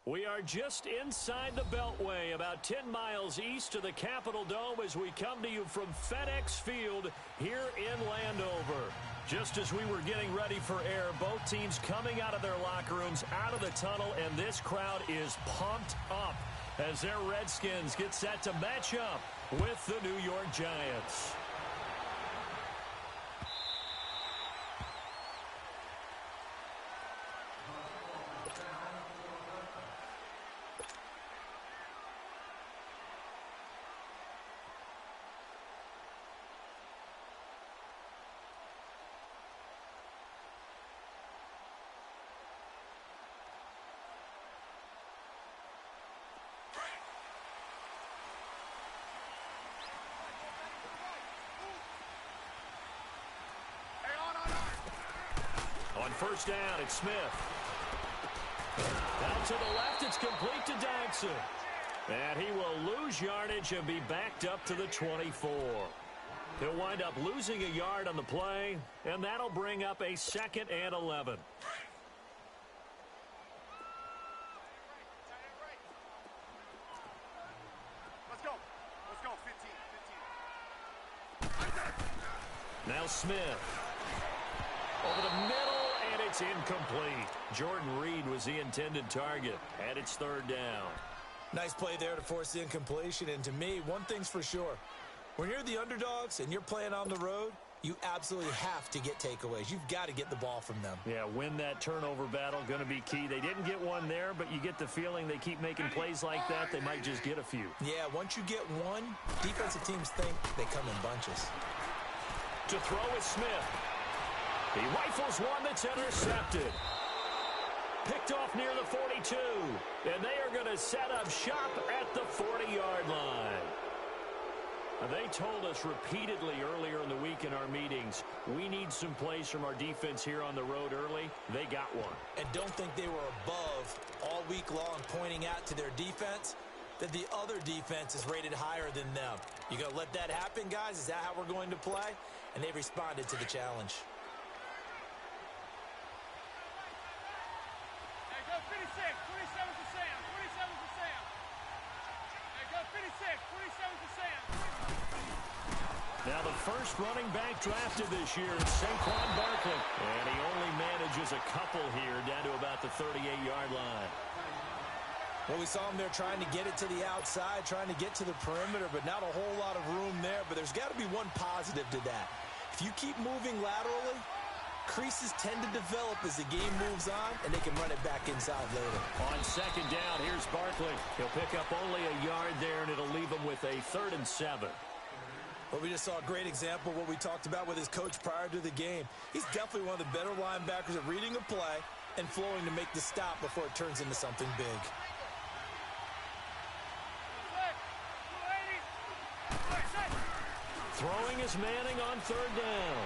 We are just inside the Beltway, about 10 miles east of the Capitol Dome as we come to you from FedEx Field here in Landover. Just as we were getting ready for air, both teams coming out of their locker rooms, out of the tunnel, and this crowd is pumped up as their Redskins get set to match up with the New York Giants. On first down, it's Smith. Down to the left, it's complete to Dodson. And he will lose yardage and be backed up to the 24. He'll wind up losing a yard on the play, and that'll bring up a 2nd and 11. Let's go, 15. Now Smith. Over the middle, and it's incomplete. Jordan Reed was the intended target, and it's 3rd down. Nice play there to force the incompletion, and to me, one thing's for sure. When you're the underdogs and you're playing on the road, you absolutely have to get takeaways. You've got to get the ball from them. Yeah, win that turnover battle, going to be key. They didn't get one there, but you get the feeling they keep making plays like that, they might just get a few. Yeah, once you get one, defensive teams think they come in bunches. To throw is Smith. He rifles one that's intercepted. Picked off near the 42. And they are going to set up shop at the 40-yard line. They told us repeatedly earlier in the week in our meetings, we need some plays from our defense here on the road early. They got one. And don't think they were above all week long pointing out to their defense that the other defense is rated higher than them. You going to let that happen, guys? Is that how we're going to play? And they responded to the challenge. Now the first running back drafted this year is Saquon Barkley. And he only manages a couple here down to about the 38-yard line. Well, we saw him there trying to get it to the outside, trying to get to the perimeter, but not a whole lot of room there. But there's got to be one positive to that. If you keep moving laterally, creases tend to develop as the game moves on, and they can run it back inside later. On 2nd down, here's Barkley. He'll pick up only a yard there, and it'll leave him with a 3rd and 7. Well, we just saw a great example of what we talked about with his coach prior to the game. He's definitely one of the better linebackers at reading a play and flowing to make the stop before it turns into something big. Throwing is Manning on 3rd down.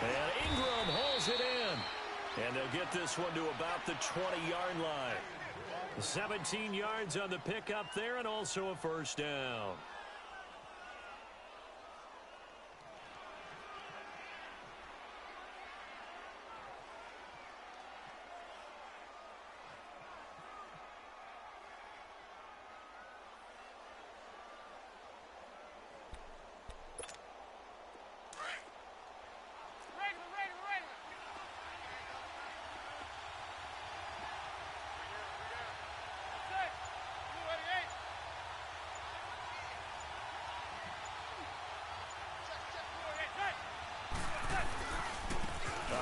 And Ingram holds it in. And they'll get this one to about the 20-yard line. 17 yards on the pickup there and also a 1st down.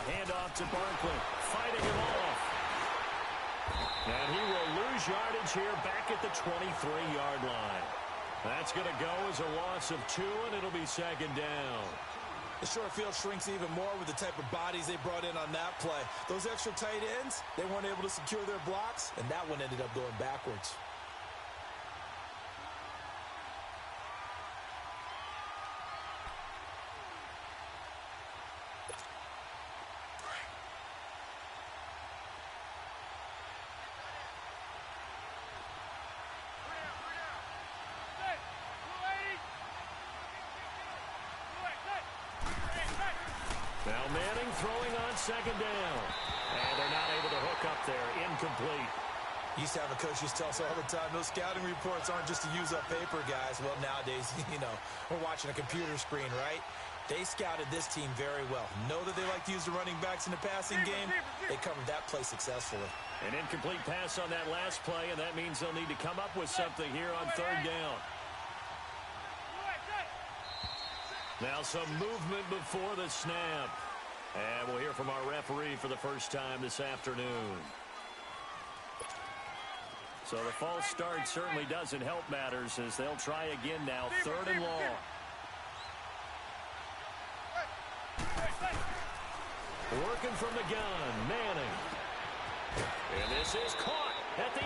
Handoff to Barkley, fighting him off. And he will lose yardage here back at the 23-yard line. That's going to go as a loss of 2, and it'll be 2nd down. The short field shrinks even more with the type of bodies they brought in on that play. Those extra tight ends, they weren't able to secure their blocks, and that one ended up going backwards. Now Manning throwing on 2nd down. And they're not able to hook up there. Incomplete. Used to have a coach who used to tell us all the time, those scouting reports aren't just to use up paper, guys. Well, nowadays, we're watching a computer screen, right? They scouted this team very well. Know that they like to use the running backs in the passing game. They covered that play successfully. An incomplete pass on that last play, and that means they'll need to come up with something here on third down. Now some movement before the snap. And we'll hear from our referee for the first time this afternoon. So the false start certainly doesn't help matters as they'll try again now, third and long. Working from the gun, Manning. And this is caught at the 8.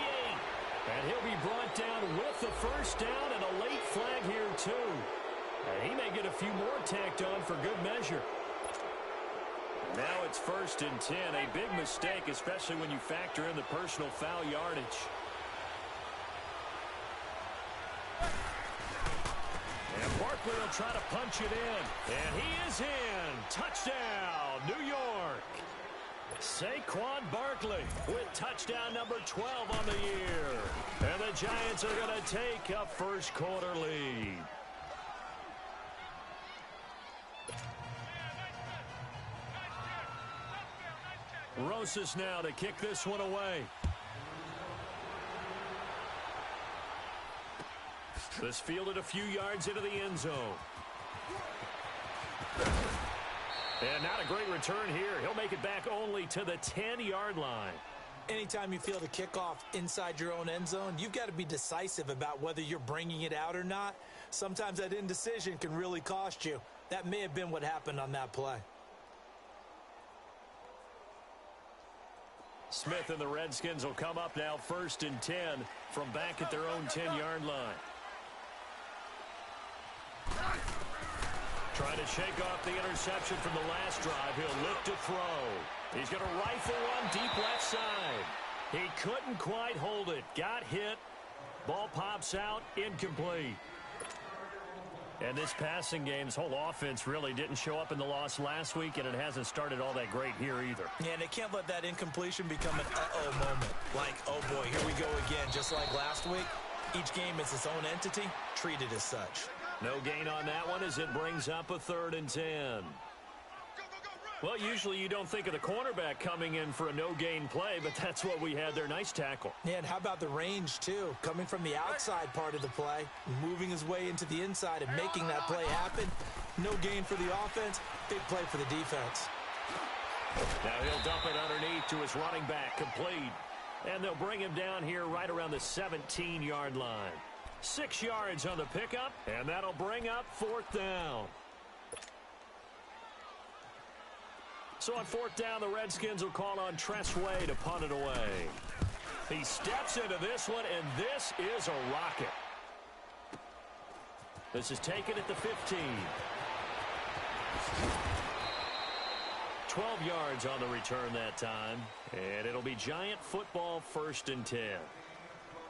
And he'll be brought down with the first down and a late flag here too. And he may get a few more tacked on for good measure. Now it's 1st and 10. A big mistake, especially when you factor in the personal foul yardage. And Barkley will try to punch it in. And he is in. Touchdown, New York. Saquon Barkley with touchdown number 12 on the year. And the Giants are going to take a first quarter lead. Rosas now to kick this one away. This fielded a few yards into the end zone. And not a great return here. He'll make it back only to the 10-yard line. Anytime you field a kickoff inside your own end zone, you've got to be decisive about whether you're bringing it out or not. Sometimes that indecision can really cost you. That may have been what happened on that play. Smith and the Redskins will come up now 1st and 10 from back at their own 10-yard line. Trying to shake off the interception from the last drive. He'll look to throw. He's going to rifle one deep left side. He couldn't quite hold it. Got hit. Ball pops out. Incomplete. And this passing game, this whole offense really didn't show up in the loss last week, and it hasn't started all that great here either. Yeah, and they can't let that incompletion become an uh-oh moment. Like, oh boy, here we go again. Just like last week, each game is its own entity, treated as such. No gain on that one as it brings up a 3rd and 10. Well, usually you don't think of the cornerback coming in for a no-gain play, but that's what we had there. Nice tackle. Yeah, and how about the range, too? Coming from the outside part of the play, moving his way into the inside and making that play happen. No gain for the offense, big play for the defense. Now he'll dump it underneath to his running back, complete. And they'll bring him down here right around the 17-yard line. 6 yards on the pickup, and that'll bring up 4th down. So on 4th down, the Redskins will call on Tressway to punt it away. He steps into this one, and this is a rocket. This is taken at the 15. 12 yards on the return that time, and it'll be Giant football 1st and 10.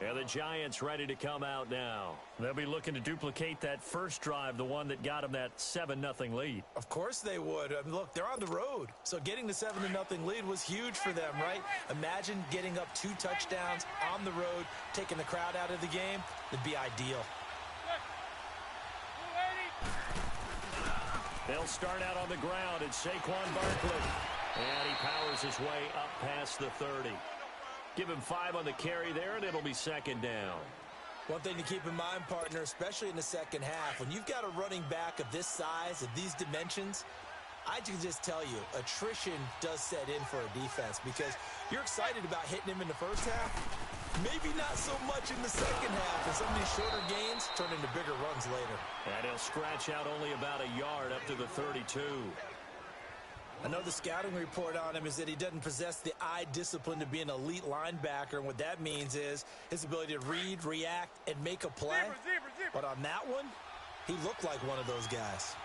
And the Giants ready to come out now. They'll be looking to duplicate that first drive, the one that got them that 7-0 lead. Of course they would. I mean, look, they're on the road. So getting the 7-0 lead was huge for them, right? Imagine getting up 2 touchdowns on the road, taking the crowd out of the game. It'd be ideal. They'll start out on the ground. It's Saquon Barkley. And he powers his way up past the 30. Give him 5 on the carry there, and it'll be 2nd down. One thing to keep in mind, partner, especially in the second half, when you've got a running back of this size, of these dimensions, I can just tell you, attrition does set in for a defense because you're excited about hitting him in the first half, maybe not so much in the second half, and some of these shorter gains turn into bigger runs later. And he'll scratch out only about a yard up to the 32. I know the scouting report on him is that he doesn't possess the eye discipline to be an elite linebacker, and what that means is his ability to read, react, and make a play. But on that one, he looked like one of those guys.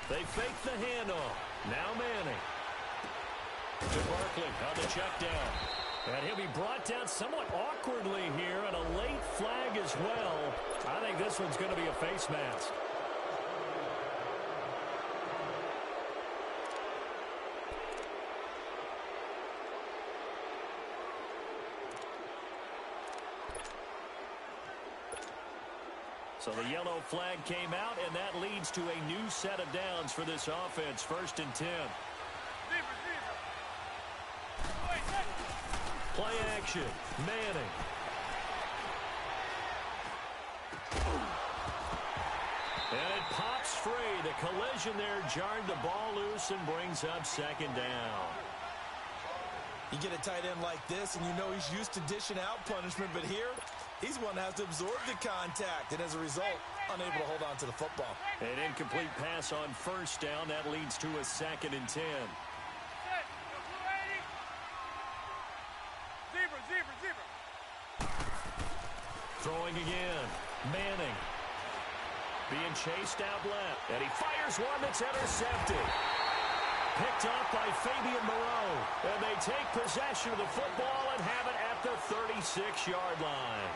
They fake the handoff. Now Manning. To Barkley on the check down. And he'll be brought down somewhat awkwardly here, and a late flag as well. I think this one's going to be a face mask. So the yellow flag came out, and that leads to a new set of downs for this offense. 1st and 10. Play action. Manning. And it pops free. The collision there jarred the ball loose and brings up 2nd down. You get a tight end like this, and you know he's used to dishing out punishment, but here, he's one that has to absorb the contact, and as a result, unable to hold on to the football. An incomplete pass on 1st down. That leads to a 2nd and 10. Throwing again. Manning. Being chased out left. And he fires one that's intercepted. Picked up by Fabian Moreau. And they take possession of the football and have it at the 36-yard line.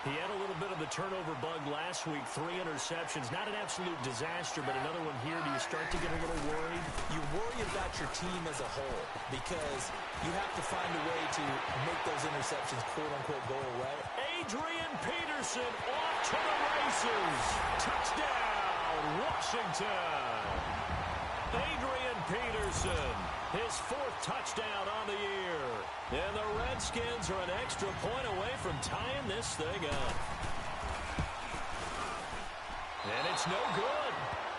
He had a little bit of the turnover bug last week. 3 interceptions. Not an absolute disaster, but another one here. Do you start to get a little worried? You worry about your team as a whole because you have to find a way to make those interceptions quote-unquote go away. Adrian Peterson off to the races. Touchdown, Washington. Adrian Peterson, his 4th touchdown on the year. And the Redskins are an extra point away from tying this thing up. And it's no good.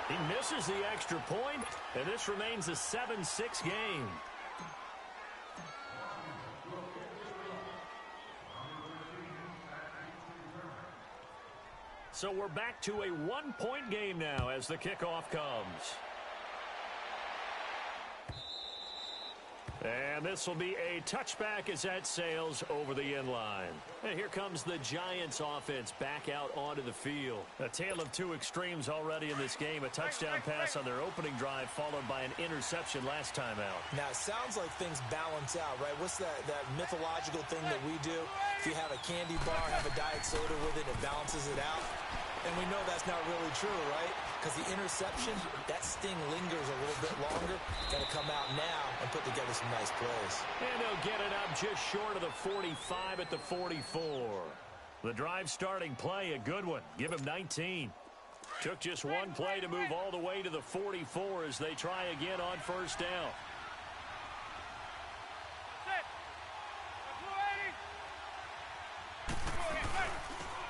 He misses the extra point, and this remains a 7-6 game. So we're back to a 1-point game now as the kickoff comes. And this will be a touchback as that sails over the end line. And here comes the Giants offense back out onto the field. A tale of 2 extremes already in this game. A touchdown pass on their opening drive followed by an interception last time out. Now, it sounds like things balance out, right? What's that mythological thing that we do? If you have a candy bar, have a diet soda with it, it balances it out. And we know that's not really true, right? Because the interception, that sting lingers a little bit longer. Got to come out now and put together some nice plays. And they'll get it up just short of the 45 at the 44. The drive starting play, a good one. Give him 19. Took just one play to move all the way to the 44 as they try again on 1st down.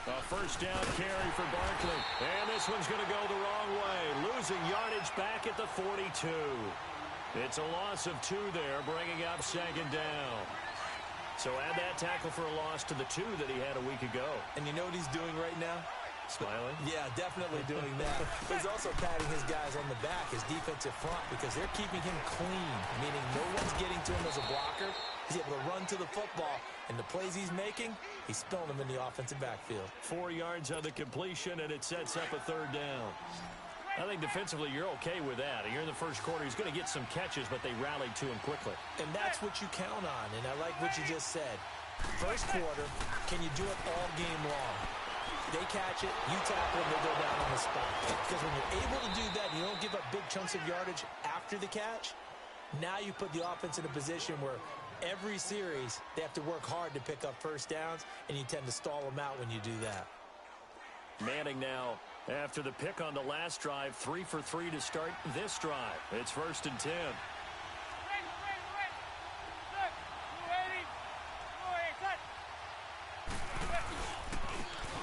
A 1st down carry for Barkley. And this one's going to go the wrong way. Losing yardage back at the 42. It's a loss of 2 there, bringing up 2nd down. So add that tackle for a loss to the 2 that he had a week ago. And you know what he's doing right now? Smiling? Yeah, definitely doing that. But he's also patting his guys on the back, his defensive front, because they're keeping him clean, meaning no one's getting to him as a blocker. He's able to run to the football, and the plays he's making, he's spilling them in the offensive backfield. 4 yards on the completion, and it sets up a 3rd down. I think defensively you're okay with that. You're in the 1st quarter. He's going to get some catches, but they rallied to him quickly. And that's what you count on, and I like what you just said. 1st quarter, can you do it all game long? They catch it, you tackle them, they go down on the spot. Because when you're able to do that, you don't give up big chunks of yardage after the catch, now you put the offense in a position where every series they have to work hard to pick up 1st downs, and you tend to stall them out when you do that. Manning now, after the pick on the last drive, 3 for 3 to start this drive. It's 1st and 10.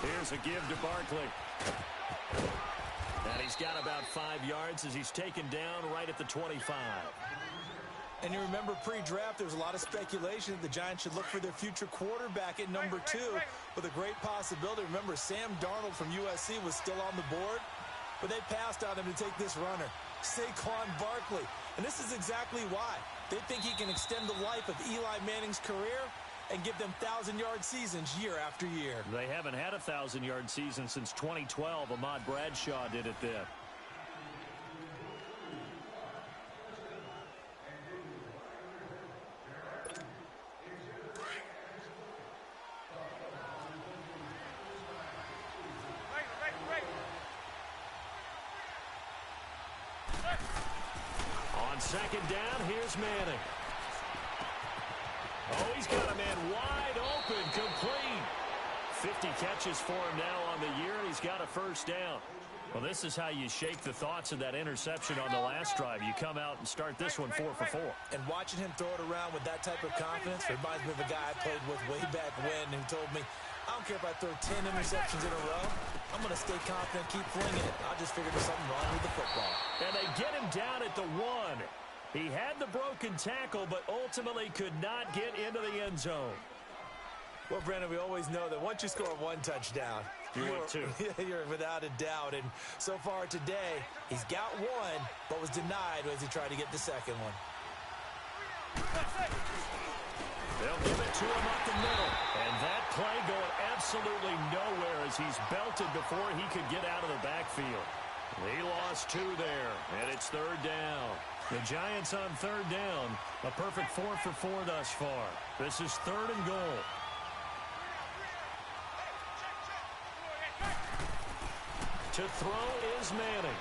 Here's a give to Barkley. And he's got about 5 yards as he's taken down right at the 25. And you remember pre-draft, there was a lot of speculation that the Giants should look for their future quarterback at number 2 with a great possibility. Remember, Sam Darnold from USC was still on the board, but they passed on him to take this runner, Saquon Barkley. And this is exactly why. They think he can extend the life of Eli Manning's career and give them 1,000-yard seasons year after year. They haven't had a 1,000-yard season since 2012. Ahmad Bradshaw did it then. On 2nd down, here's Manning. Oh, he's got a man wide open, complete. 50 catches for him now on the year, and he's got a first down. Well, this is how you shake the thoughts of that interception on the last drive. You come out and start this one 4 for 4. And watching him throw it around with that type of confidence reminds me of a guy I played with way back when who told me, I don't care if I throw 10 interceptions in a row. I'm going to stay confident, keep flinging it. I'll just figure there's something wrong with the football. And they get him down at the 1. He had the broken tackle, but ultimately could not get into the end zone. Well, Brandon, we always know that once you score one touchdown, you're without a doubt. And so far today, he's got one, but was denied as he tried to get the second one. They'll give it to him up the middle. And that play going absolutely nowhere as he's belted before he could get out of the backfield. He lost 2 there, and it's third down. The Giants on third down. A perfect 4 for 4 thus far. This is 3rd and goal. To throw is Manning.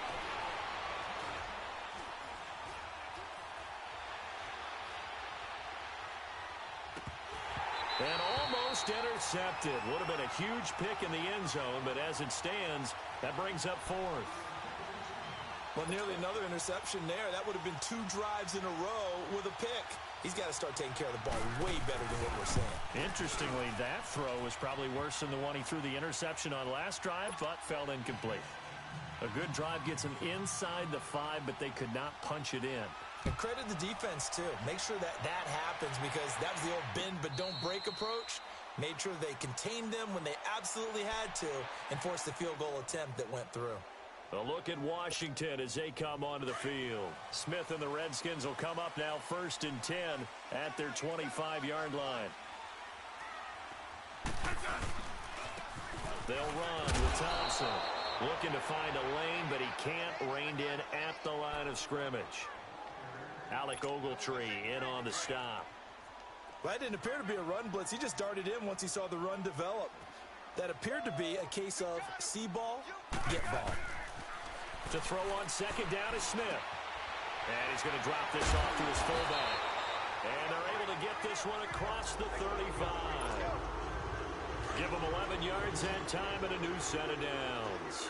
And almost intercepted. Would have been a huge pick in the end zone, but as it stands, that brings up 4th. Well, nearly another interception there. That would have been 2 drives in a row with a pick. He's got to start taking care of the ball way better than what we're seeing. Interestingly, that throw was probably worse than the one he threw the interception on last drive, but fell incomplete. A good drive gets him inside the 5, but they could not punch it in. And credit the defense, too. Make sure that happens because that was the old bend but don't break approach. Made sure they contained them when they absolutely had to and forced the field goal attempt that went through. A look at Washington as they come onto the field. Smith and the Redskins will come up now 1st and 10 at their 25-yard line. They'll run with Thompson. Looking to find a lane, but he can't. Reined in at the line of scrimmage. Alec Ogletree in on the stop. Well, that didn't appear to be a run blitz. He just darted in once he saw the run develop. That appeared to be a case of see ball, get ball. To throw on second down is Smith. And he's going to drop this off to his fullback. And they're able to get this one across the 35. Give him 11 yards and time and a new set of downs.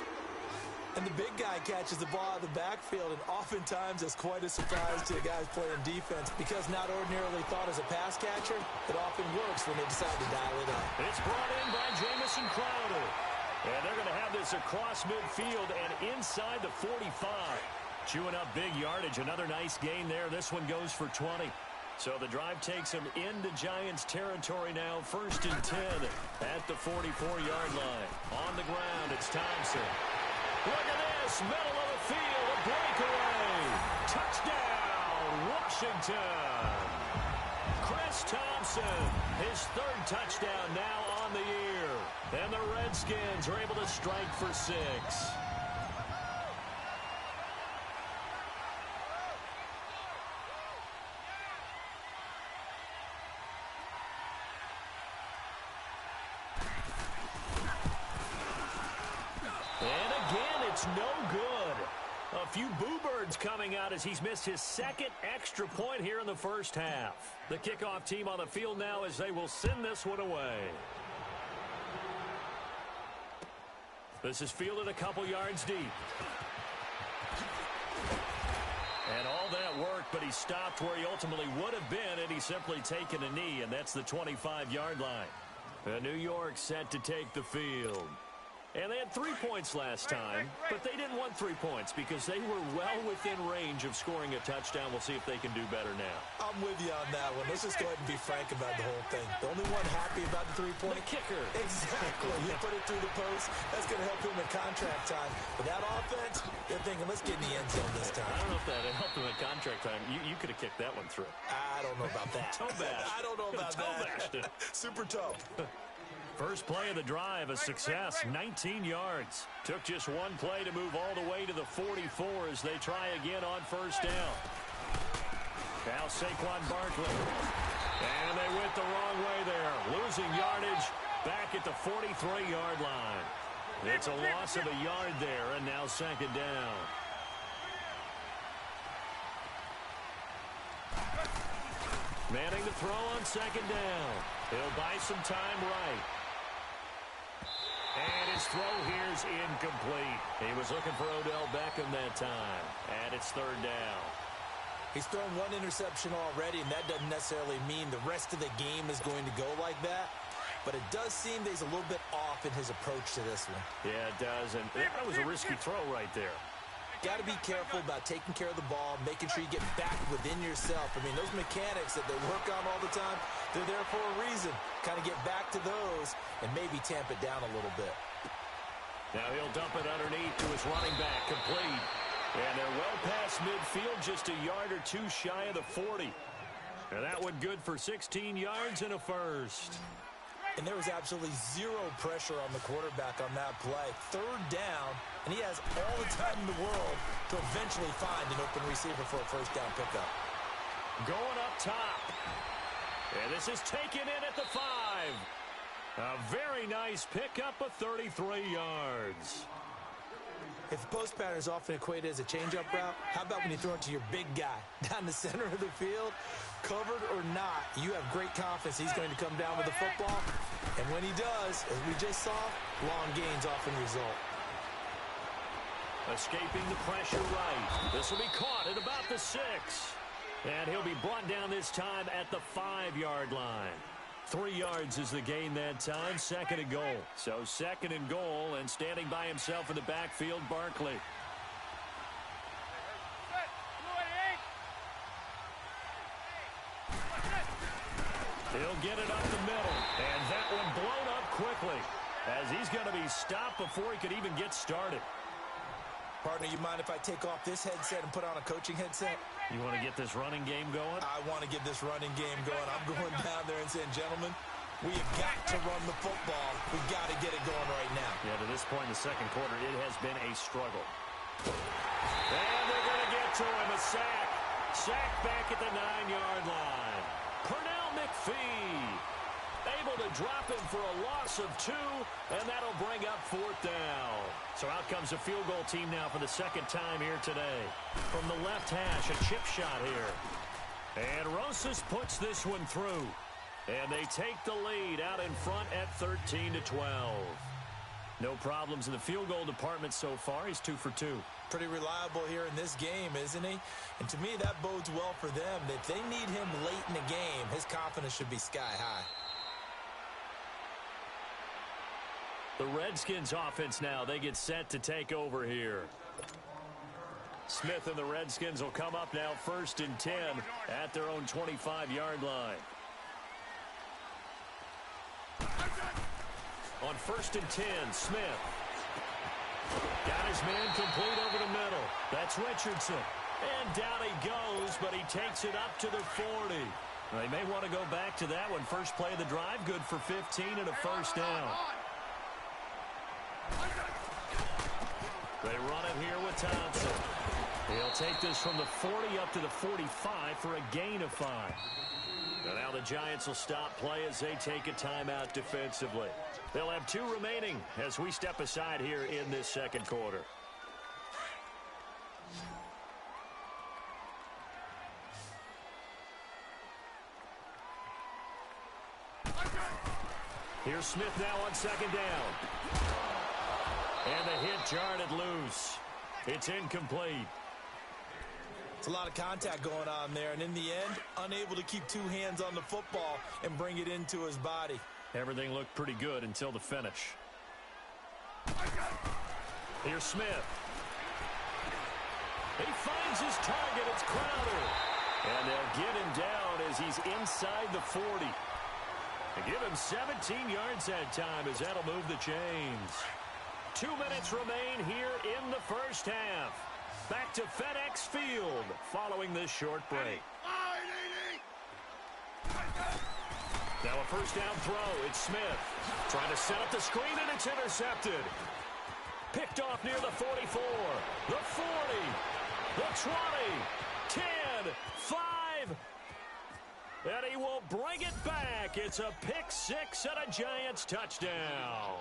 And the big guy catches the ball out of the backfield, and oftentimes it's quite a surprise to the guys playing defense because not ordinarily thought as a pass catcher, it often works when they decide to dial it up. It's brought in by Jamison Crowder. And they're going to have this across midfield and inside the 45. Chewing up big yardage. Another nice gain there. This one goes for 20. So the drive takes him into Giants territory now. 1st and 10 at the 44-yard line. On the ground, it's Thompson. Look at this. Middle of the field. A breakaway. Touchdown, Washington. Chris Thompson, his 3rd touchdown now on the year. And the Redskins are able to strike for 6. And again, it's no good. A few boo birds coming out as he's missed his 2nd extra point here in the first half. The kickoff team on the field now as they will send this one away. This is fielded a couple yards deep. And all that work, but he stopped where he ultimately would have been had he simply taken a knee, and that's the 25-yard line. And New York set to take the field. And they had 3 points last time, but they didn't want 3 points because they were well within range of scoring a touchdown. We'll see if they can do better now. I'm with you on that one. Let's just go ahead and be frank about the whole thing. The only one happy about the 3-point? The kicker. Exactly. You put it through the post. That's going to help him in contract time. But that offense, they're thinking, let's get in the end zone this time. I don't know if that helped him in contract time. You could have kicked that one through. I don't know about that. Toe bash. I don't know about toe bashed it. Super toe. First play of the drive, a success, 19 yards. Took just one play to move all the way to the 44 as they try again on 1st down. Now Saquon Barkley. And they went the wrong way there. Losing yardage back at the 43-yard line. It's a loss of a yard there, and now 2nd down. Manning to throw on 2nd down. He'll buy some time right. And his throw here's incomplete. He was looking for Odell Beckham that time. And it's third down. He's thrown one interception already, and that doesn't necessarily mean the rest of the game is going to go like that. But it does seem that he's a little bit off in his approach to this one. Yeah, it does. And that was a risky throw right there. Got to be careful about taking care of the ball, making sure you get back within yourself. I mean, those mechanics that they work on all the time, they're there for a reason. Kind of get back to those and maybe tamp it down a little bit. Now he'll dump it underneath to his running back, complete. And they're well past midfield, just a yard or two shy of the 40. And that one good for 16 yards and a first. And there was absolutely zero pressure on the quarterback on that play. Third down, and he has all the time in the world to eventually find an open receiver for a first down pickup. Going up top. And this is taken in at the 5. A very nice pickup of 33 yards. If the post pattern is often equated as a change-up route, how about when you throw it to your big guy down the center of the field? Covered or not, you have great confidence he's going to come down with the football. And when he does, as we just saw, long gains often result. Escaping the pressure right. This will be caught at about the 6. And he'll be brought down this time at the 5-yard line. 3 yards is the gain that time, second and goal. So second and goal, and standing by himself in the backfield, Barkley. He'll get it up the middle, and that one blown up quickly, as he's going to be stopped before he could even get started. Partner, you mind if I take off this headset and put on a coaching headset? You want to get this running game going? I want to get this running game going. I'm going down there and saying, gentlemen, we have got to run the football. We've got to get it going right now. Yeah, to this point in the second quarter, it has been a struggle. And they're going to get to him, a sack. Sack back at the 9-yard line. Pernell McPhee able to drop him for a loss of 2, and that'll bring up fourth down. So out comes a field goal team now for the second time here today. From the left hash, a chip shot here. And Rosas puts this one through. And they take the lead out in front at 13-12. No problems in the field goal department so far. He's 2 for 2. Pretty reliable here in this game, isn't he? And to me, that bodes well for them. If they need him late in the game, his confidence should be sky high. The Redskins offense now, they get set to take over here. Smith and the Redskins will come up now 1st and 10 at their own 25-yard line. On 1st and 10, Smith. Got his man complete over the middle. That's Richardson. And down he goes, but he takes it up to the 40. They may want to go back to that one. First play of the drive, good for 15 and a first down. They run it here with Thompson. He'll take this from the 40 up to the 45 for a gain of 5. And now the Giants will stop play as they take a timeout defensively. They'll have 2 remaining as we step aside here in this second quarter. Here's Smith now on second down. And the hit jarred it loose. It's incomplete. It's a lot of contact going on there, and in the end, unable to keep 2 hands on the football and bring it into his body. Everything looked pretty good until the finish. Here's Smith. He finds his target. It's Crowder. And they'll get him down as he's inside the 40. They give him 17 yards that time as that'll move the chains. 2 minutes remain here in the first half. Back to FedEx Field following this short break. Now a first down throw. It's Smith trying to set up the screen, and it's intercepted. Picked off near the 44, the 40, the 20, 10, 5. And he will bring it back. It's a pick 6 and a Giants touchdown.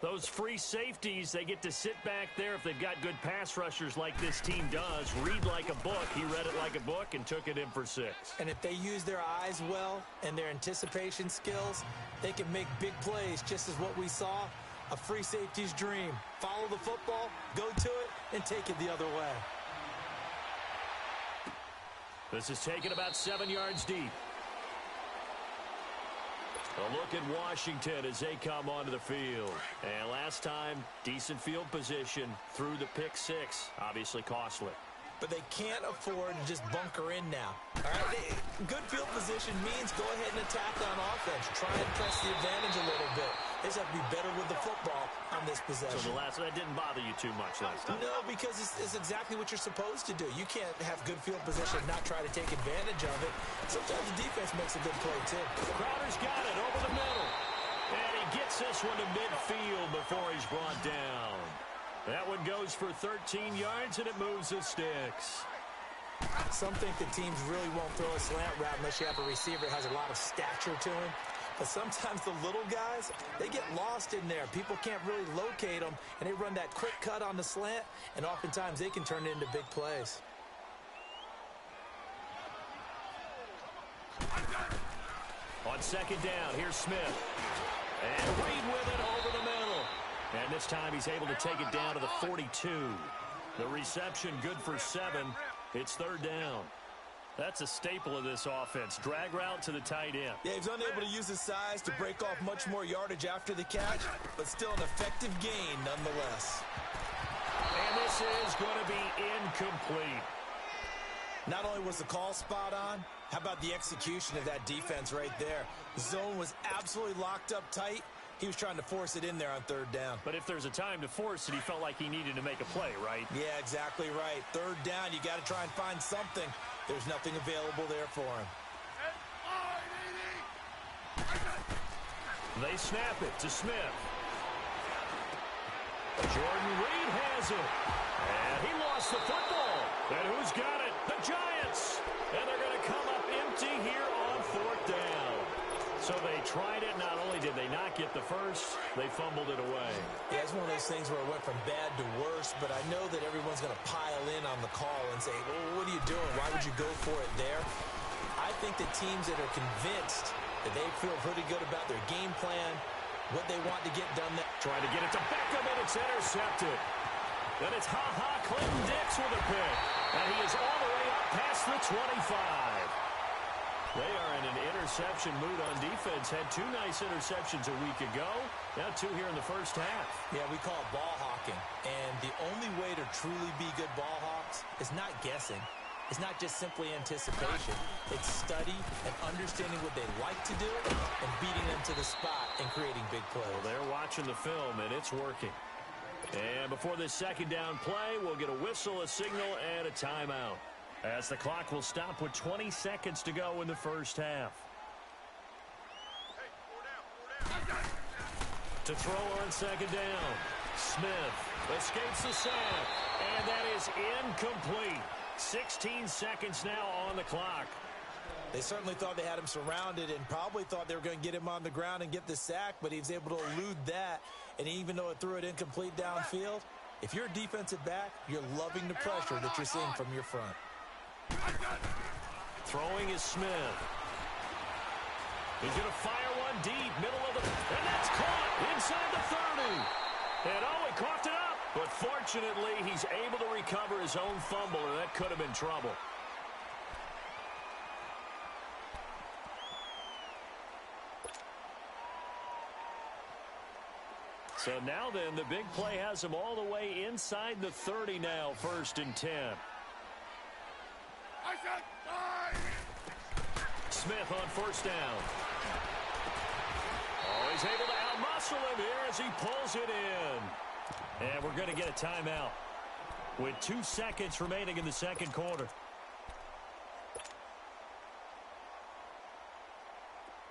Those free safeties, they get to sit back there if they've got good pass rushers like this team does. Read like a book. He read it like a book and took it in for 6. And if they use their eyes well and their anticipation skills, they can make big plays, just as what we saw, a free safety's dream. Follow the football, go to it, and take it the other way. This is taken about 7 yards deep. A look at Washington as they come onto the field. And last time, decent field position through the pick 6. Obviously costly. But they can't afford to just bunker in now. All right, good field position means go ahead and attack on offense. Try and press the advantage a little bit. They just have to be better with the football on this possession. So that didn't bother you too much last time? No, because it's exactly what you're supposed to do. You can't have good field position and not try to take advantage of it. Sometimes the defense makes a good play, too. Crowder's got it over the middle. And he gets this one to midfield before he's brought down. That one goes for 13 yards, and it moves the sticks. Some think the teams really won't throw a slant route unless you have a receiver that has a lot of stature to him. But sometimes the little guys, they get lost in there. People can't really locate them, and they run that quick cut on the slant, and oftentimes they can turn it into big plays. On second down, here's Smith. And Reed with it over the middle. And this time he's able to take it down to the 42. The reception good for 7. It's third down. That's a staple of this offense. Drag route to the tight end. Yeah, he's unable to use his size to break off much more yardage after the catch, but still an effective gain nonetheless. And this is going to be incomplete. Not only was the call spot on, how about the execution of that defense right there? The zone was absolutely locked up tight. He was trying to force it in there on third down. But if there's a time to force it, he felt like he needed to make a play, right? Yeah, exactly right. Third down, you got to try and find something. There's nothing available there for him. They snap it to Smith. Jordan Reed has it. And he lost the football. And who's got it? The Giants. And they're going to come up empty here on fourth down. So they tried it. Not only did they not get the first, they fumbled it away. Yeah, it's one of those things where it went from bad to worse, but I know that everyone's going to pile in on the call and say, well, what are you doing? Why would you go for it there? I think the teams that are convinced that they feel pretty good about their game plan, what they want to get done. Trying to get it to Beckham, and it's intercepted. Then it's Clinton Dix with a pick. And he is all the way up past the 25. They are in an interception mood on defense. Had 2 nice interceptions a week ago. Now 2 here in the first half. Yeah, we call it ball hawking. And the only way to truly be good ball hawks is not guessing. It's not just simply anticipation. It's study and understanding what they like to do and beating them to the spot and creating big plays. Well, they're watching the film, and it's working. And before this second down play, we'll get a whistle, a signal, and a timeout, as the clock will stop with 20 seconds to go in the first half. To throw on second down, Smith escapes the sack, and that is incomplete. 16 seconds now on the clock. They certainly thought they had him surrounded and probably thought they were going to get him on the ground and get the sack, but he was able to elude that. And even though it threw it incomplete downfield, if you're a defensive back, you're loving the pressure that you're seeing from your front. Throwing is Smith. He's going to fire one deep, middle of the... And that's caught inside the 30. And he coughed it up. But fortunately, he's able to recover his own fumble, and that could have been trouble. So now then, the big play has him all the way inside the 30 now, 1st and 10. Smith on first down. Oh, he's able to outmuscle him here as he pulls it in. And we're going to get a timeout with 2 seconds remaining in the second quarter.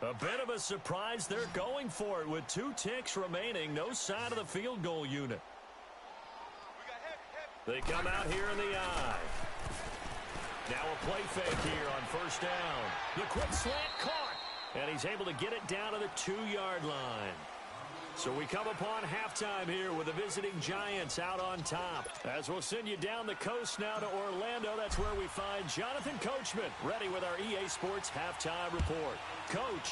A bit of a surprise. They're going for it with 2 ticks remaining. No sign of the field goal unit. They come out here in the eye. Now a play fake here on first down. The quick slant caught. And he's able to get it down to the 2-yard line. So we come upon halftime here with the visiting Giants out on top. As we'll send you down the coast now to Orlando, that's where we find Jonathan Coachman, ready with our EA Sports halftime report. Coach.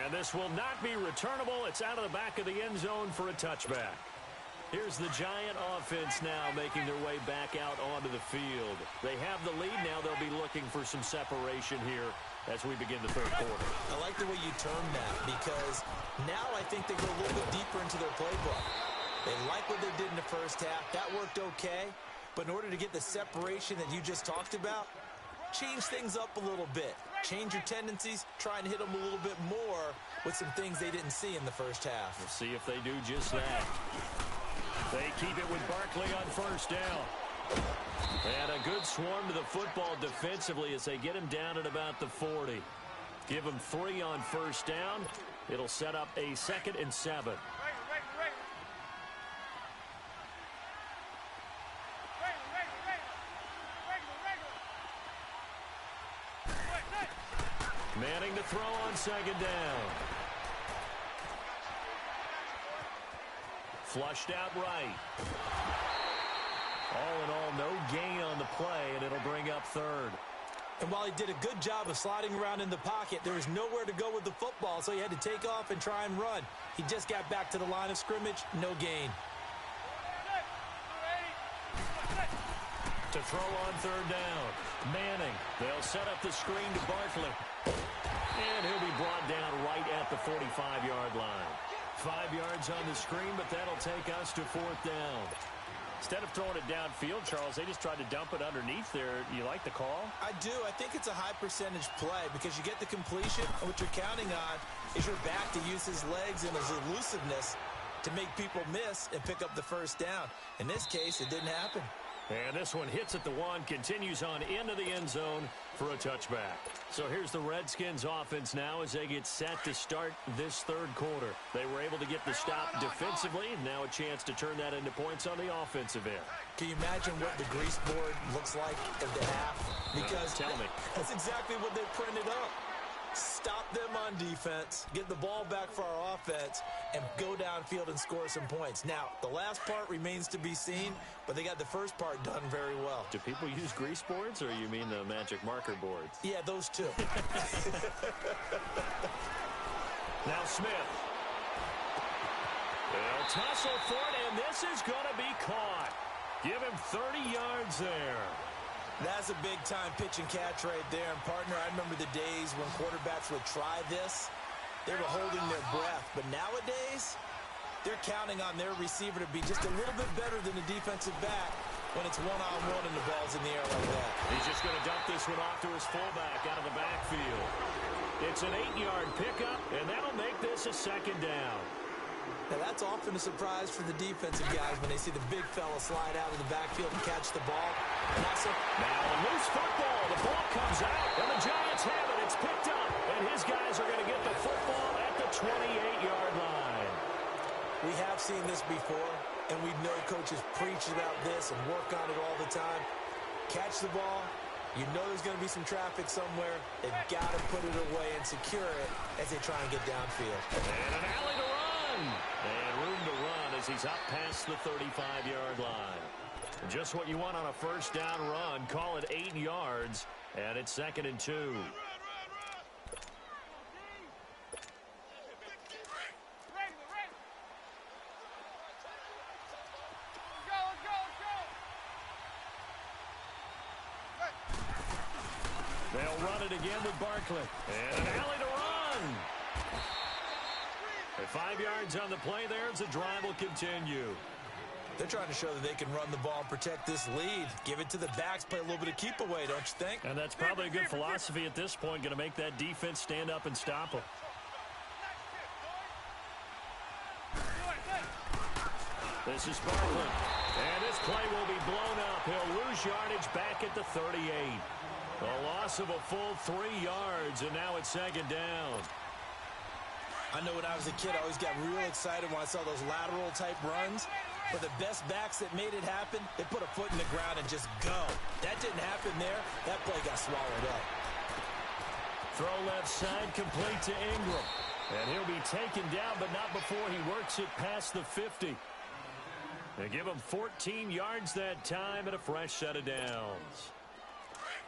And this will not be returnable. It's out of the back of the end zone for a touchback. Here's the Giant offense now making their way back out onto the field. They have the lead now. They'll be looking for some separation here as we begin the third quarter. I like the way you term that because now I think they go a little bit deeper into their playbook. They like what they did in the first half. That worked okay. But in order to get the separation that you just talked about, change things up a little bit. Change your tendencies. Try and hit them a little bit more with some things they didn't see in the first half. We'll see if they do just that. They keep it with Barkley on first down. And a good swarm to the football defensively as they get him down at about the 40. Give him 3 on first down. It'll set up a 2nd and 7. Manning to throw on 2nd down. Flushed out right. All in all, no gain on the play, and it'll bring up 3rd. And while he did a good job of sliding around in the pocket, there was nowhere to go with the football, so he had to take off and try and run. He just got back to the line of scrimmage, no gain. To throw on 3rd down. Manning. They'll set up the screen to Barkley. And he'll be brought down right at the 45-yard line. 5 yards on the screen, but that'll take us to 4th down. Instead of throwing it downfield, Charles, they just tried to dump it underneath there. You like the call? I do. I think it's a high-percentage play because you get the completion, and what you're counting on is your back to use his legs and his elusiveness to make people miss and pick up the first down. In this case, it didn't happen. And this one hits at the 1, continues on into the end zone for a touchback. So here's the Redskins offense now as they get set to start this 3rd quarter. They were able to get the stop defensively. Now a chance to turn that into points on the offensive end. Can you imagine what the grease board looks like at the half? Because tell me. That's exactly what they printed up. Stop them on defense, get the ball back for our offense, and go downfield and score some points. Now, the last part remains to be seen, but they got the first part done very well. Do people use grease boards, or you mean the magic marker boards? Yeah, those two. Now Smith. They'll tussle for it, and this is going to be caught. Give him 30 yards there. That's a big-time pitch and catch right there. And, partner, I remember the days when quarterbacks would try this. They were holding their breath. But nowadays, they're counting on their receiver to be just a little bit better than the defensive back when it's one-on-one and the ball's in the air like that. He's just going to dump this one off to his fullback out of the backfield. It's an 8-yard pickup, and that'll make this a 2nd down. Now, that's often a surprise for the defensive guys when they see the big fella slide out of the backfield and catch the ball. And also, now a loose football. The ball comes out, and the Giants have it. It's picked up, and his guys are going to get the football at the 28-yard line. We have seen this before, and we know coaches preach about this and work on it all the time. Catch the ball. You know there's going to be some traffic somewhere. They've got to put it away and secure it as they try and get downfield. And an alley to run. And room to run as he's up past the 35-yard line. Just what you want on a first down run. Call it 8 yards, and it's 2nd and 2. They'll run it again with Barkley. And an alley to run. At 5 yards on the play there as the drive will continue. They're trying to show that they can run the ball and protect this lead. Give it to the backs, play a little bit of keep away, don't you think? And that's probably a good philosophy at this point, going to make that defense stand up and stop them. This is Barkley. And this play will be blown up. He'll lose yardage back at the 38. A loss of a full 3 yards, and now it's 2nd down. I know when I was a kid, I always got real excited when I saw those lateral-type runs. But the best backs that made it happen, they put a foot in the ground and just go. That didn't happen there. That play got swallowed up. Throw left side, complete to Ingram. And he'll be taken down, but not before he works it past the 50. They give him 14 yards that time and a fresh set of downs.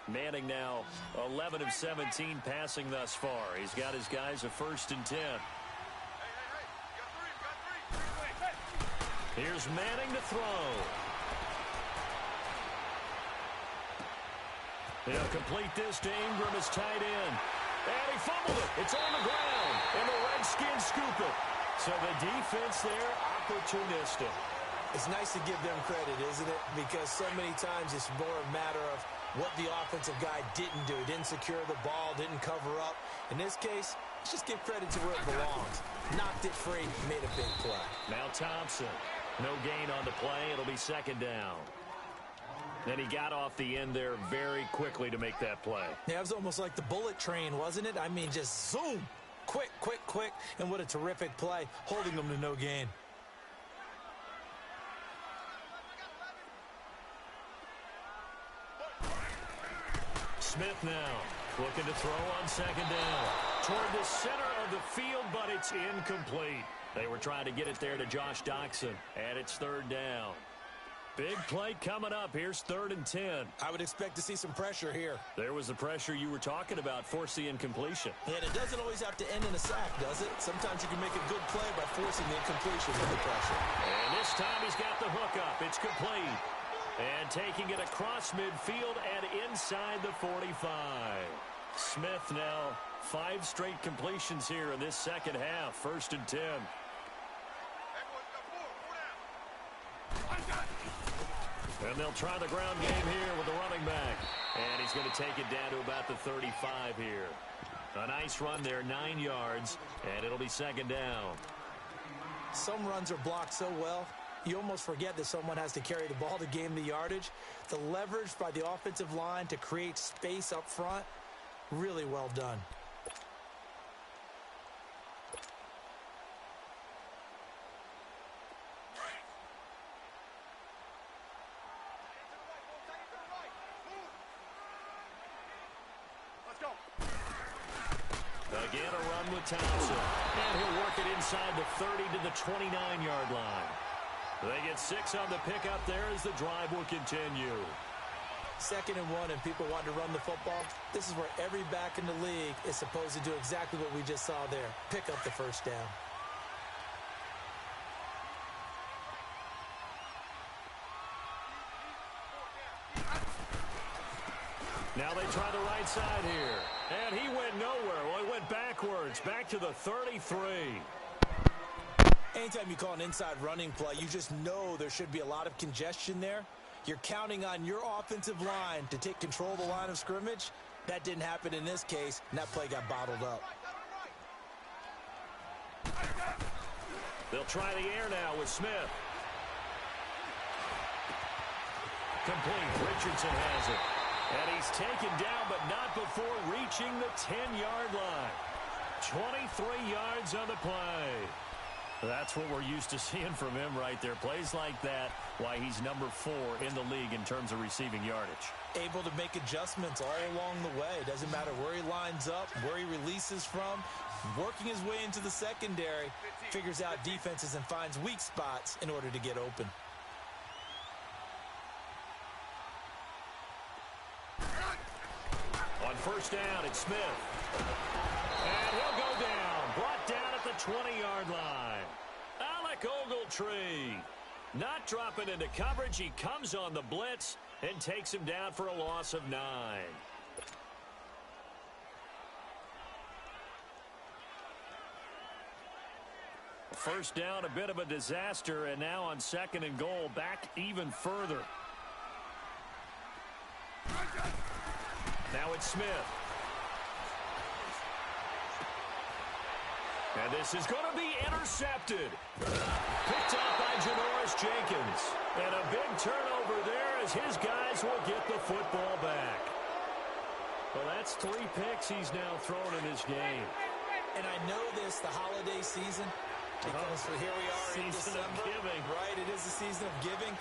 Manning now 11 of 17 passing thus far. He's got his guys a 1st and 10. Here's Manning to throw. He'll complete this to Ingram as tight end. And he fumbled it. It's on the ground. And the Redskins scoop it. So the defense there, opportunistic. It's nice to give them credit, isn't it? Because so many times it's more a matter of what the offensive guy didn't do. Didn't secure the ball, didn't cover up. In this case, let's just give credit to where it belongs. Knocked it free, made a big play. Now Thompson. No gain on the play. It'll be 2nd down. And he got off the end there very quickly to make that play. Yeah, it was almost like the bullet train, wasn't it? I mean, just zoom. Quick, quick, quick. And what a terrific play, holding them to no gain. Smith now looking to throw on 2nd down. Toward the center of the field, but it's incomplete. They were trying to get it there to Josh Doxson, and it's 3rd down. Big play coming up. Here's 3rd and 10. I would expect to see some pressure here. There was the pressure you were talking about, force the incompletion. And it doesn't always have to end in a sack, does it? Sometimes you can make a good play by forcing the incompletion with the pressure. And this time he's got the hook up. It's complete. And taking it across midfield and inside the 45. Smith now 5 straight completions here in this 2nd half. 1st and 10. And they'll try the ground game here with the running back. And he's going to take it down to about the 35 here. A nice run there, 9 yards, and it'll be 2nd down. Some runs are blocked so well, you almost forget that someone has to carry the ball to gain the yardage. The leverage by the offensive line to create space up front, really well done. Again, a run with Thompson. And he'll work it inside the 30 to the 29-yard line. They get 6 on the pickup there as the drive will continue. 2nd and 1 and people want to run the football. This is where every back in the league is supposed to do exactly what we just saw there. Pick up the 1st down. Now they try the right side here. And he went nowhere. Well, he went backwards, back to the 33. Anytime you call an inside running play, you just know there should be a lot of congestion there. You're counting on your offensive line to take control of the line of scrimmage. That didn't happen in this case, and that play got bottled up. They'll try the air now with Smith. Complete. Richardson has it. And he's taken down, but not before reaching the 10-yard line. 23 yards on the play. That's what we're used to seeing from him right there. Plays like that, why he's number 4 in the league in terms of receiving yardage. Able to make adjustments all along the way. Doesn't matter where he lines up, where he releases from. Working his way into the secondary, figures out defenses and finds weak spots in order to get open. On 1st down, it's Smith. And he'll go down. Brought down at the 20-yard line. Alec Ogletree. Not dropping into coverage. He comes on the blitz and takes him down for a loss of 9. First down, a bit of a disaster, and now on 2nd and goal, back even further. Now it's Smith. And this is going to be intercepted. Picked up by Janoris Jenkins. And a big turnover there as his guys will get the football back. Well, that's 3 picks he's now thrown in this game. And I know this, the holiday season, because here we are in December. Season of giving. Right, it is the season of giving.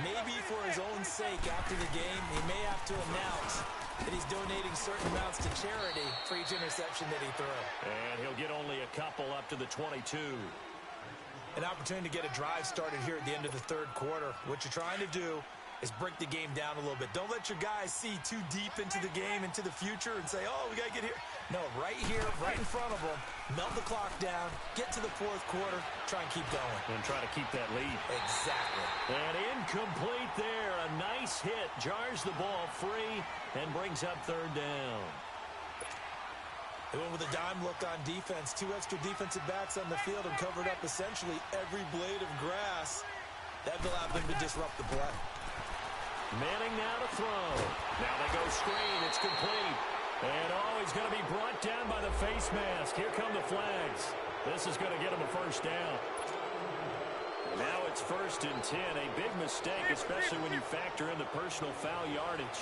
Maybe for his own sake after the game, he may have to announce And he's donating certain amounts to charity for each interception that he threw. And he'll get only a couple up to the 22. An opportunity to get a drive started here at the end of the third quarter. What you're trying to do is break the game down a little bit. Don't let your guys see too deep into the game, into the future, and say, oh, we got to get here. No, right here, right in front of them, melt the clock down, get to the fourth quarter, try and keep going. And try to keep that lead. Exactly. And incomplete there. A nice hit. Jars the ball free and brings up third down. They went with a dime look on defense. 2 extra defensive backs on the field and covered up essentially every blade of grass. That allowed them to disrupt the play. Manning now to throw. Now they go screen. It's complete. And he's going to be brought down by the face mask. Here come the flags. This is going to get him a first down. Now it's 1st and 10. A big mistake, especially when you factor in the personal foul yardage.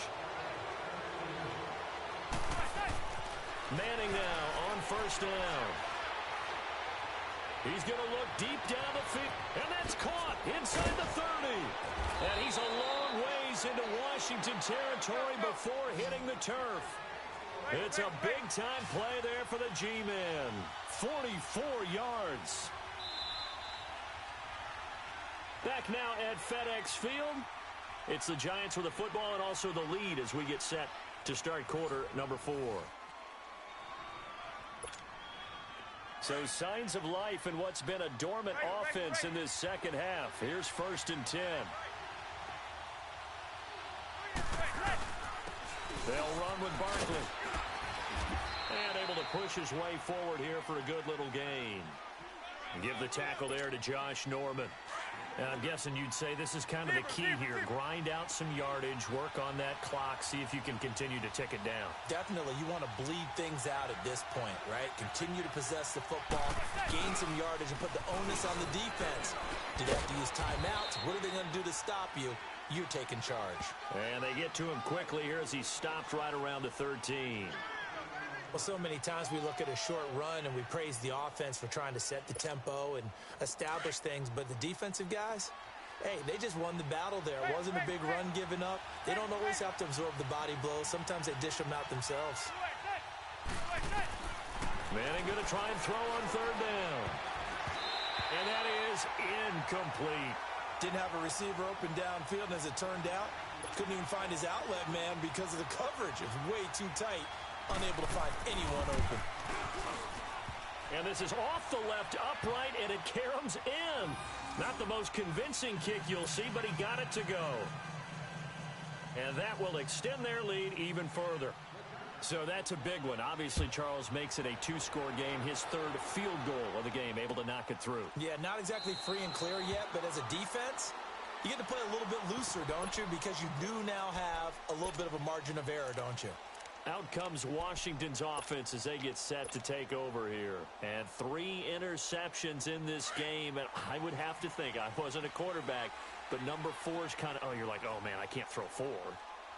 Manning now on 1st down. He's going to look deep down the field. And that's caught inside the 30. And he's a long ways into Washington territory before hitting the turf. It's a big-time play there for the G-men. 44 yards. Back now at FedEx Field. It's the Giants with the football and also the lead as we get set to start quarter number 4. So signs of life in what's been a dormant offense in this second half. Here's 1st and 10. They'll run with Barkley. And able to push his way forward here for a good little gain. And give the tackle there to Josh Norman. And I'm guessing you'd say this is kind of the key here. Grind out some yardage, work on that clock, see if you can continue to tick it down. Definitely. You want to bleed things out at this point, right? Continue to possess the football, gain some yardage, and put the onus on the defense. Do they have to use timeouts? What are they going to do to stop you? You're taking charge. And they get to him quickly here as he stopped right around the 13. Well, so many times we look at a short run and we praise the offense for trying to set the tempo and establish things, but the defensive guys, hey, they just won the battle there. It wasn't a big run given up. They don't always have to absorb the body blows. Sometimes they dish them out themselves. Manning going to try and throw on 3rd down. And that is incomplete. Didn't have a receiver open downfield, and as it turned out, couldn't even find his outlet man because of the coverage. It was way too tight. Unable to find anyone open. And this is off the left upright, and it caroms in. Not the most convincing kick you'll see, but he got it to go. And that will extend their lead even further. So that's a big one. Obviously, Charles makes it a 2-score game. His 3rd field goal of the game, able to knock it through. Yeah, not exactly free and clear yet, but as a defense, you get to play a little bit looser, don't you? Because you do now have a little bit of a margin of error, don't you? Out comes Washington's offense as they get set to take over here. And 3 interceptions in this game. And I would have to think, I wasn't a quarterback, but number 4 is kind of, oh, you're like, oh, man, I can't throw 4.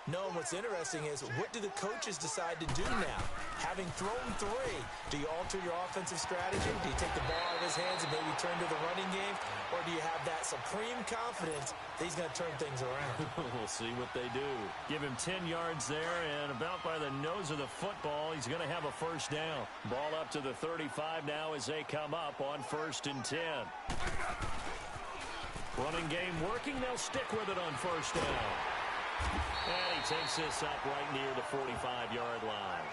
No, and what's interesting is, what do the coaches decide to do now? Having thrown 3, do you alter your offensive strategy? Do you take the ball out of his hands and maybe turn to the running game? Or do you have that supreme confidence that he's going to turn things around? We'll see what they do. Give him 10 yards there, and about by the nose of the football, he's going to have a first down. Ball up to the 35 now as they come up on 1st and 10. Running game working. They'll stick with it on 1st down. And he takes this up right near the 45-yard line.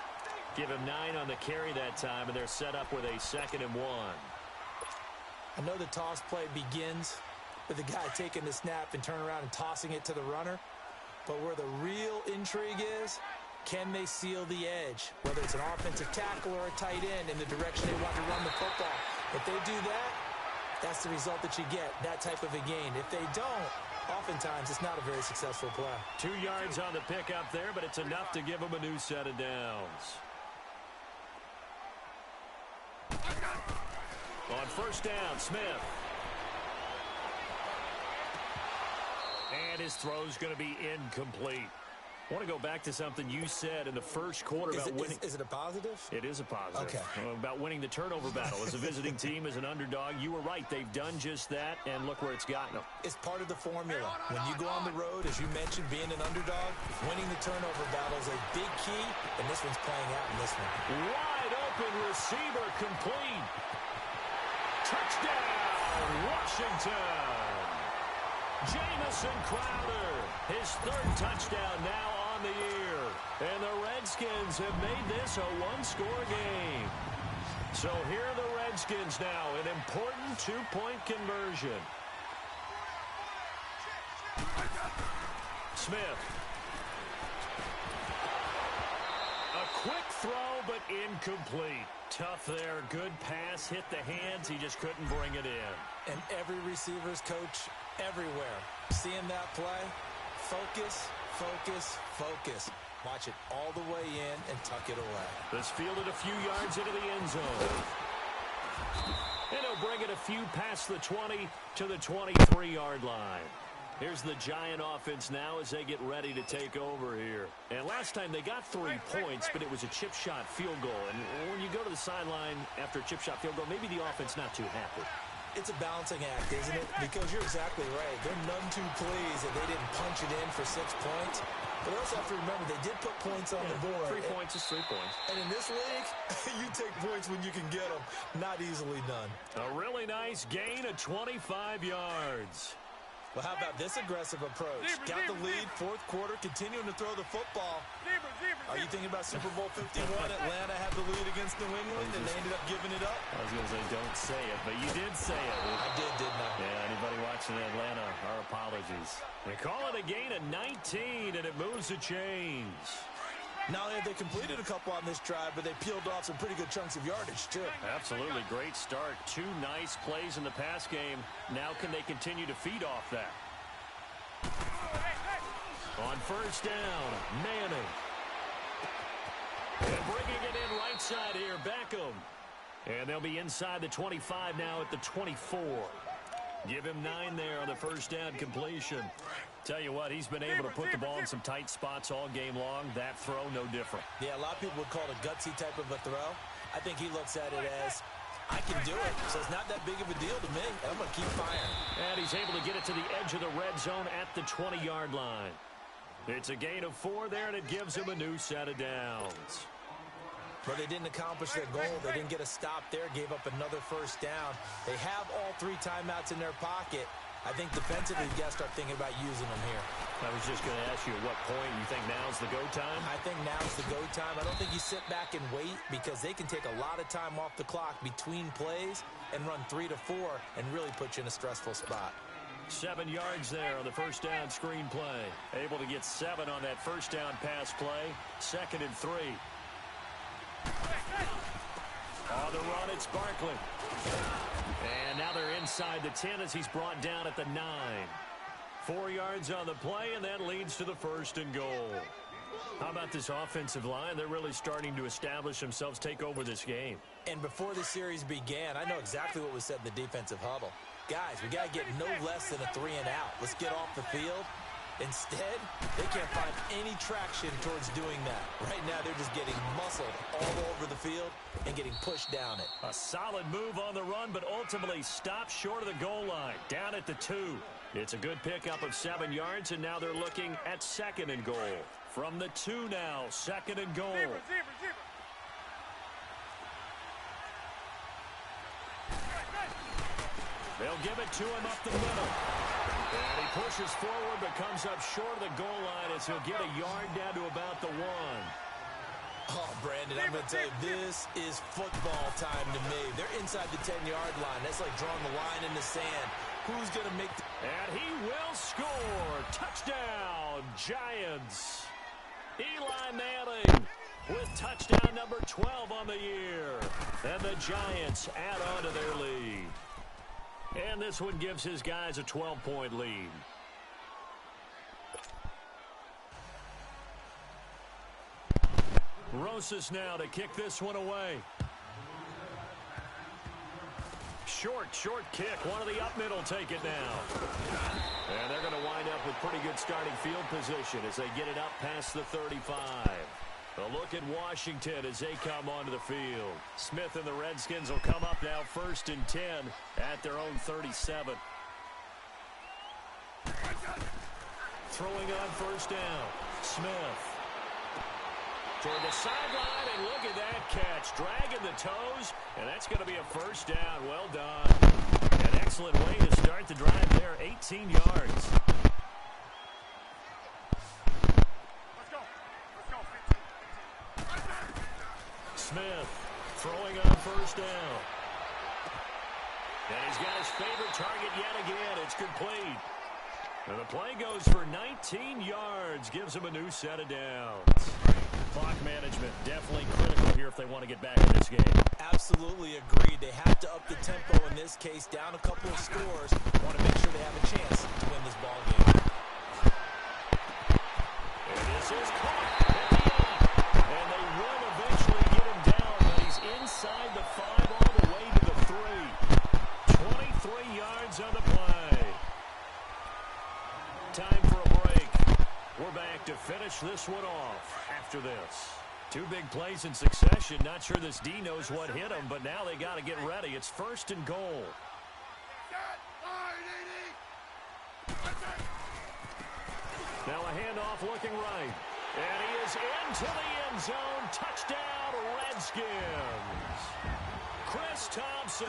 Give him 9 on the carry that time, and they're set up with a 2nd and 1. I know the toss play begins with the guy taking the snap and turn around and tossing it to the runner. But where the real intrigue is, can they seal the edge? Whether it's an offensive tackle or a tight end in the direction they want to run the football. If they do that, that's the result that you get, that type of a gain. If they don't, oftentimes it's not a very successful play. 2 yards on the pickup there, but it's enough to give them a new set of downs. On 1st down, Smith. And his throw's going to be incomplete. I want to go back to something you said in the first quarter about winning. Is it a positive? It is a positive. Okay. About winning the turnover battle. As a visiting team, as an underdog, you were right. They've done just that, and look where it's gotten them. It's part of the formula. When you go on the road, as you mentioned, being an underdog, winning the turnover battle is a big key, and this one's playing out in this one. Wide open receiver complete. Touchdown, Washington. Jamison Crowder, his third touchdown now on the year. And the Redskins have made this a one-score game. So here are the Redskins now, an important two-point conversion. Smith. A quick throw, but incomplete. Tough there. Good pass. Hit the hands. He just couldn't bring it in. And every receiver's coach everywhere. Seeing that play, focus, focus, focus. Watch it all the way in and tuck it away. This fielded a few yards into the end zone. And he'll bring it a few past the 20 to the 23-yard line. Here's the Giant offense now as they get ready to take over here. And last time they got 3 points, but it was a chip shot field goal. And when you go to the sideline after a chip shot field goal, maybe the offense not too happy. It's a balancing act, isn't it? Because you're exactly right. They're none too pleased that they didn't punch it in for 6 points. But also have to remember, they did put points on the board. 3 points is 3 points. And in this league, you take points when you can get them. Not easily done. A really nice gain of 25 yards. Well, how about this aggressive approach? Got the lead, fourth quarter, continuing to throw the football. Are you thinking about Super Bowl 51? Atlanta had the lead against New England, and they ended up giving it up? I was going to say, don't say it, but you did say it. I didn't I? Yeah, anybody watching Atlanta, our apologies. They call it a gain of 19, and it moves the chains. Not only have they completed a couple on this drive, but they peeled off some pretty good chunks of yardage, too. Absolutely. Great start. 2 nice plays in the pass game. Now can they continue to feed off that? On first down, Manning. And bringing it in right side here, Beckham. And they'll be inside the 25 now at the 24. Give him 9 there on the first down completion. Tell you what, he's been able to put the ball in some tight spots all game long. That throw, no different. Yeah, a lot of people would call it a gutsy type of a throw. I think he looks at it as, I can do it, so it's not that big of a deal to me. I'm going to keep firing. And he's able to get it to the edge of the red zone at the 20-yard line. It's a gain of 4 there, and it gives him a new set of downs. But they didn't accomplish their goal. They didn't get a stop there, gave up another first down. They have all 3 timeouts in their pocket. I think defensively, you got to start thinking about using them here. I was just going to ask you at what point you think now's the go time? I think now's the go time. I don't think you sit back and wait because they can take a lot of time off the clock between plays and run 3 to 4 and really put you in a stressful spot. 7 yards there on the first down screen play. Able to get 7 on that first down pass play. 2nd and 3. On the run, it's Barkley. And now they're inside the 10 as he's brought down at the 9. 4 yards on the play, and that leads to the 1st and goal. How about this offensive line? They're really starting to establish themselves, take over this game. And before the series began, I know exactly what was said in the defensive huddle. Guys, we got to get no less than a 3 and out. Let's get off the field. Instead, they can't find any traction towards doing that. Right now, they're just getting muscled all over the field and getting pushed down it. A solid move on the run, but ultimately stopped short of the goal line, down at the 2. It's a good pickup of 7 yards, and now they're looking at 2nd and goal. From the 2 now, 2nd and goal. They'll give it to him up the middle. And he pushes forward but comes up short of the goal line as he'll get a yard down to about the 1. Oh, Brandon, I'm going to tell you, this is football time to me. They're inside the 10-yard line. That's like drawing the line in the sand. Who's going to make the... And he will score. Touchdown, Giants. Eli Manning with touchdown number 12 on the year. And the Giants add on to their lead. And this one gives his guys a 12-point lead. Rosas now to kick this one away. short kick. One of the up middle take it now. And they're going to wind up with pretty good starting field position as they get it up past the 35. A look at Washington as they come onto the field. Smith and the Redskins will come up now 1st and 10 at their own 37. Throwing on 1st down. Smith. Toward the sideline, and look at that catch. Dragging the toes, and that's going to be a 1st down. Well done. An excellent way to start the drive there. 18 yards. Let's go. Smith throwing on 1st down. And he's got his favorite target yet again. It's complete. And the play goes for 19 yards. Gives him a new set of downs. Clock management definitely critical here if they want to get back in this game. Absolutely agreed. They have to up the tempo in this case, down a couple of scores. Want to make sure they have a chance to win this ball game. And this is caught at the end. And they will eventually get him down, but he's inside the 5 all the way to the 3. 23 yards on the play. Time for a break. We're back to finish this one off after this. 2 big plays in succession. Not sure this D knows what hit him, but now they got to get ready. It's 1st and goal. Now a handoff looking right. And he is into the end zone. Touchdown, Redskins. Chris Thompson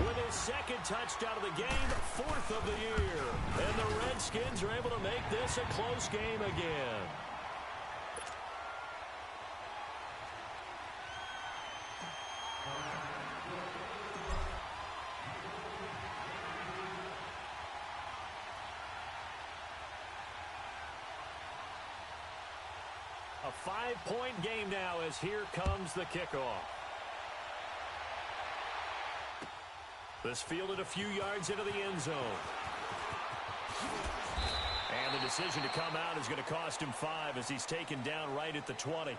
with his 2nd touchdown of the game, 4th of the year. And the Redskins are able to make this a close game again. A 5-point game now as here comes the kickoff. This fielded a few yards into the end zone. And the decision to come out is going to cost him 5 as he's taken down right at the 20.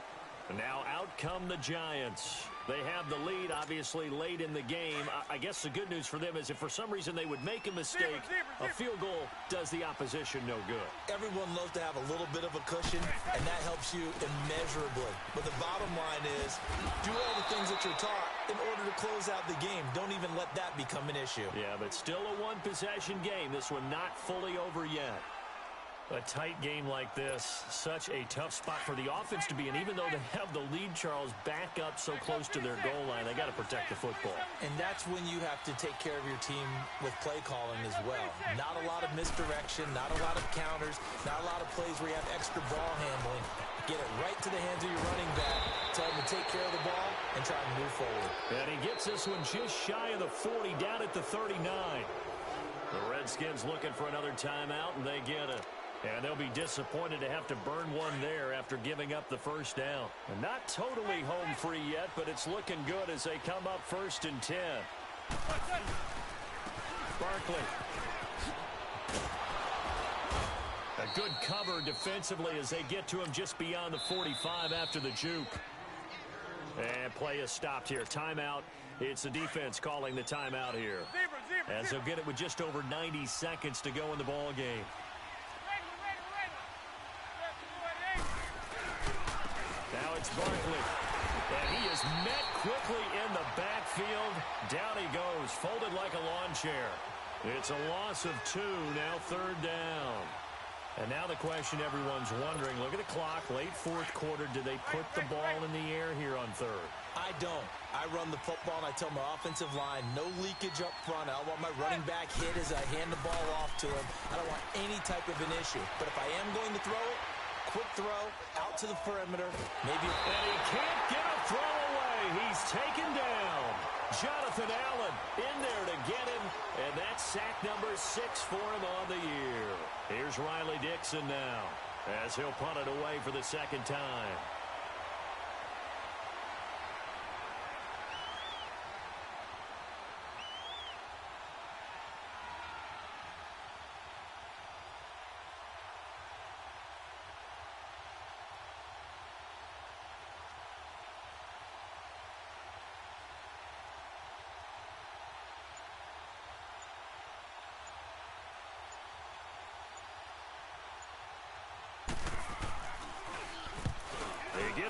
And now out come the Giants. They have the lead, obviously, late in the game. I guess the good news for them is if for some reason they would make a mistake, a field goal does the opposition no good. Everyone loves to have a little bit of a cushion, and that helps you immeasurably. But the bottom line is, do all the things that you're taught in order to close out the game. Don't even let that become an issue. Yeah, but still a one-possession game. This one not fully over yet. A tight game like this, such a tough spot for the offense to be in. Even though they have the lead, Charles, back up so close to their goal line, they got to protect the football. And that's when you have to take care of your team with play calling as well. Not a lot of misdirection, not a lot of counters, not a lot of plays where you have extra ball handling. Get it right to the hands of your running back, tell him to take care of the ball, and try to move forward. And he gets this one just shy of the 40, down at the 39. The Redskins looking for another timeout, and they get it. And they'll be disappointed to have to burn one there after giving up the 1st down. And not totally home free yet, but it's looking good as they come up 1st and 10. Barkley. A good cover defensively as they get to him just beyond the 45 after the juke. And play is stopped here. Timeout. It's the defense calling the timeout here. As they'll get it with just over 90 seconds to go in the ball game. Now it's Barkley. And he is met quickly in the backfield. Down he goes, folded like a lawn chair. It's a loss of 2, now 3rd down. And now the question everyone's wondering, look at the clock, late 4th quarter, do they put the ball in the air here on 3rd? I don't. I run the football, and I tell my offensive line, no leakage up front. I don't want my running back hit as I hand the ball off to him. I don't want any type of an issue. But if I am going to throw it, quick throw, out to the perimeter, maybe. And he can't get a throw away. He's taken down. Jonathan Allen in there to get him, and that's sack number 6 for him on the year. Here's Riley Dixon now as he'll punt it away for the 2nd time.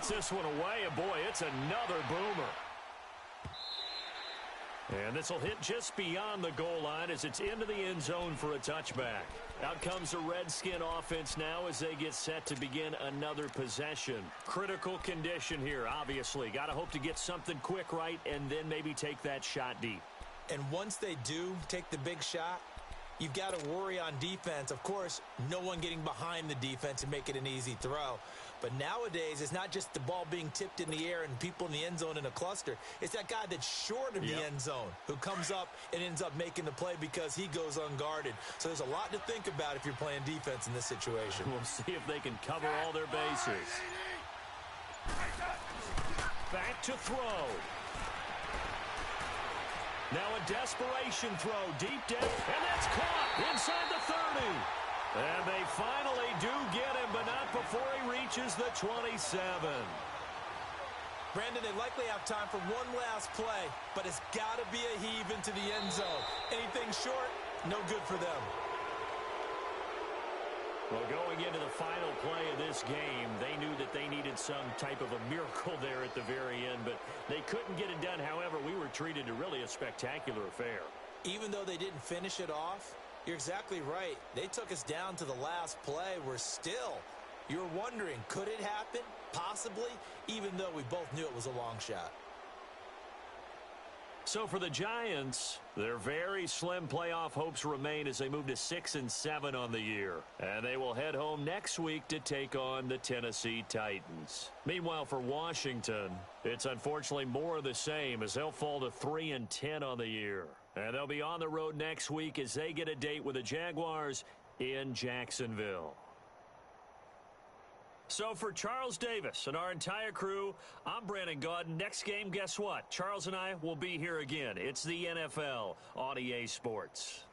Puts this one away, and boy, it's another boomer. And this will hit just beyond the goal line as it's into the end zone for a touchback. Out comes the Redskin offense now as they get set to begin another possession. Critical condition here, obviously. Got to hope to get something quick right and then maybe take that shot deep. And once they do take the big shot, you've got to worry on defense. Of course, no one getting behind the defense and make it an easy throw. But nowadays, it's not just the ball being tipped in the air and people in the end zone in a cluster. It's that guy that's short of the end zone who comes up and ends up making the play because he goes unguarded. So there's a lot to think about if you're playing defense in this situation. We'll see if they can cover all their bases. Back to throw. Now a desperation throw, deep down, and that's caught inside the 30. And they finally do get him, but not before he reaches the 27. Brandon, they likely have time for one last play, but it's got to be a heave into the end zone. Anything short, no good for them. Well, going into the final play of this game, they knew that they needed some type of a miracle there at the very end, but they couldn't get it done. However, we were treated to really a spectacular affair. Even though they didn't finish it off, you're exactly right. They took us down to the last play. You're wondering, could it happen? Possibly, even though we both knew it was a long shot. So for the Giants, their very slim playoff hopes remain as they move to 6-7 on the year. And they will head home next week to take on the Tennessee Titans. Meanwhile, for Washington, it's unfortunately more of the same as they'll fall to 3-10 on the year. And they'll be on the road next week as they get a date with the Jaguars in Jacksonville. So for Charles Davis and our entire crew, I'm Brandon Gaudin. Next game, guess what? Charles and I will be here again. It's the NFL on EA Sports.